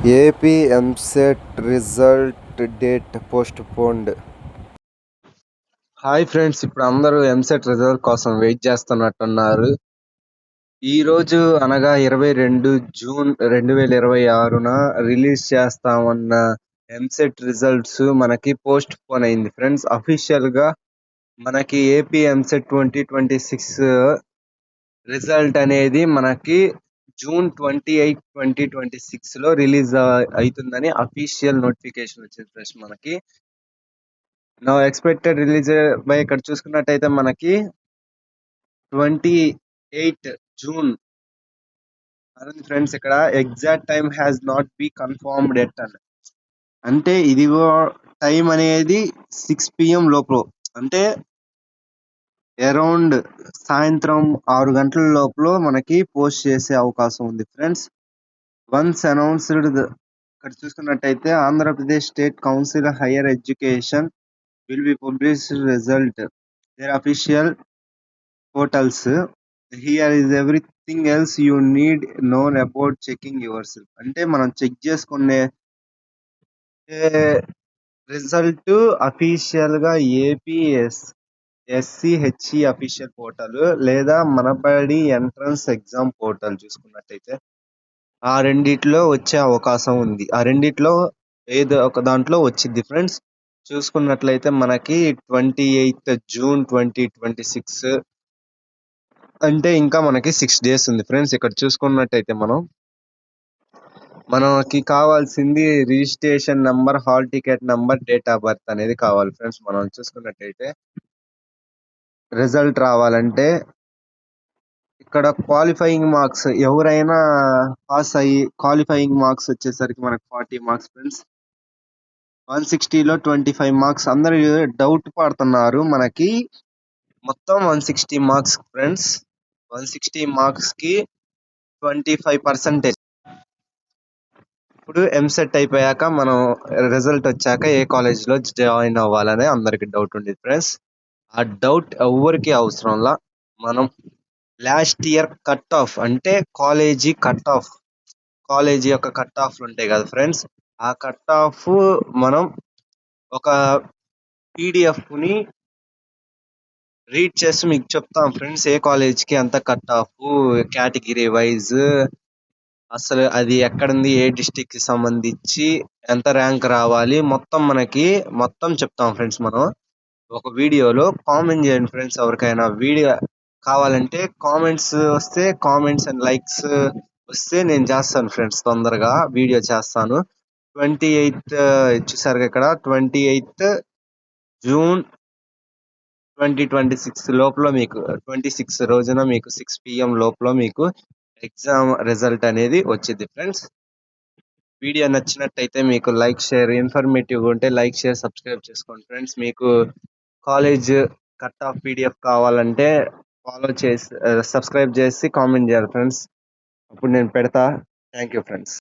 AP EAMCET result date postponed. Hi friends, ఇప్పుడు అందరూ EAMCET result కోసం వెయిట్ చేస్తున్నట్టున్నారు. ఈ రోజు అనగా 22 జూన్ 2026న రిలీజ్ చేస్తామన్న ఎంసెట్ రిజల్ట్స్ మనకి పోస్ట్ పోన్ అయింది ఫ్రెండ్స్. అఫీషియల్ గా మనకి ఏపీ ఎంసెట్ 2026 రిజల్ట్ అనేది మనకి జూన్ 28, 2026లో రిలీజ్ అవుతుందని అఫీషియల్ నోటిఫికేషన్ వచ్చింది ఫ్రెండ్స్. మనకి నా ఎక్స్పెక్టెడ్ రిలీజ్ బై ఇక్కడ చూసుకున్నట్టయితే మనకి 28 జూన్ అని ఫ్రెండ్స్. ఇక్కడ exact time has not be confirmed at అని అంటే ఇదిగో టైం అనేది 6 PM లోపల, అంటే అరౌండ్ సాయంత్రం 6 గంటల లోపల మనకి పోస్ట్ చేసే అవకాశం ఉంది ఫ్రెండ్స్. వన్స్ అనౌన్స్డ్ ఇక్కడ చూసుకున్నట్టయితే Andhra Pradesh state council higher education will be published result their official portals. Here is everything else you need known about checking yourself. అంటే మనం చెక్ చేసుకునే రిజల్ట్ అఫీషియల్ గా ఏపీఎస్సిహెచ్ఈ అఫీషియల్ పోర్టల్ లేదా మనబడి ఎంట్రన్స్ ఎగ్జామ్ పోర్టల్ చూసుకున్నట్టయితే ఆ రెండిట్లో వచ్చే అవకాశం ఉంది. ఆ రెండిట్లో ఏదో ఒక దాంట్లో వచ్చింది ఫ్రెండ్స్. చూసుకున్నట్లయితే మనకి 28 జూన్ 2026 అంటే ఇంకా మనకి 6 days ఉంది ఫ్రెండ్స్. ఇక్కడ చూసుకున్నట్టయితే మనకి కావాల్సింది registration number, hall ticket number, date of birth అనేది కావాలి ఫ్రెండ్స్. మనం చూసుకున్నట్టయితే రిజల్ట్ రావాలంటే ఇక్కడ క్వాలిఫైయింగ్ మార్క్స్ ఎవరైనా పాస్ అయ్యి క్వాలిఫైయింగ్ మార్క్స్ వచ్చేసరికి మనకు 40 మార్క్స్ ఫ్రెండ్స్. 160లో 25 మార్క్స్. అందరూ డౌట్ పడుతున్నారు, మనకి మొత్తం 160 మార్క్స్ ఫ్రెండ్స్. 160 మార్క్స్ కి 25%. ఇప్పుడు ఎంసెట్ అయిపోయాక మనం రిజల్ట్ వచ్చాక ఏ కాలేజ్లో జాయిన్ అవ్వాలని అందరికి డౌట్ ఉండేది ఫ్రెండ్స్. ఆ డౌట్ ఎవరికి అవసరంలా మనం లాస్ట్ ఇయర్ కట్ ఆఫ్ అంటే కాలేజీ యొక్క కట్ ఆఫ్లు ఉంటాయి కదా ఫ్రెండ్స్. ఆ కట్ ఆఫ్ మనం ఒక పీడిఎఫ్ని రీడ్ చేసి మీకు చెప్తాం ఫ్రెండ్స్. ఏ కాలేజ్కి ఎంత కట్ ఆఫ్, కేటగిరీ వైజ్, అసలు అది ఎక్కడుంది, ఏ డిస్టిక్కి సంబంధించి ఎంత ర్యాంక్ రావాలి, మొత్తం చెప్తాం ఫ్రెండ్స్. మనం ఒక వీడియోలో కామెంట్ చేయండి ఫ్రెండ్స్. ఎవరికైనా వీడియో కావాలంటే కామెంట్స్ వస్తే, కామెంట్స్ అండ్ లైక్స్ వస్తే నేను చేస్తాను ఫ్రెండ్స్, తొందరగా వీడియో చేస్తాను. 28 చూసారు ఇక్కడ 28 జూన్ 2026 లోపల మీకు 26 రోజున మీకు 6 PM లోపల మీకు ఎగ్జామ్ రిజల్ట్ అనేది వచ్చింది ఫ్రెండ్స్. వీడియో నచ్చినట్టయితే మీకు లైక్, షేర్, ఇన్ఫర్మేటివ్ ఉంటే లైక్, షేర్, సబ్స్క్రైబ్ చేసుకోండి ఫ్రెండ్స్. మీకు కాలేజ్ కట్ ఆఫ్ పీడిఎఫ్ కావాలంటే ఫాలో చేసి సబ్స్క్రైబ్ చేసి కామెంట్ చేయాలి ఫ్రెండ్స్. అప్పుడు నేను పెడతా. Thank you friends.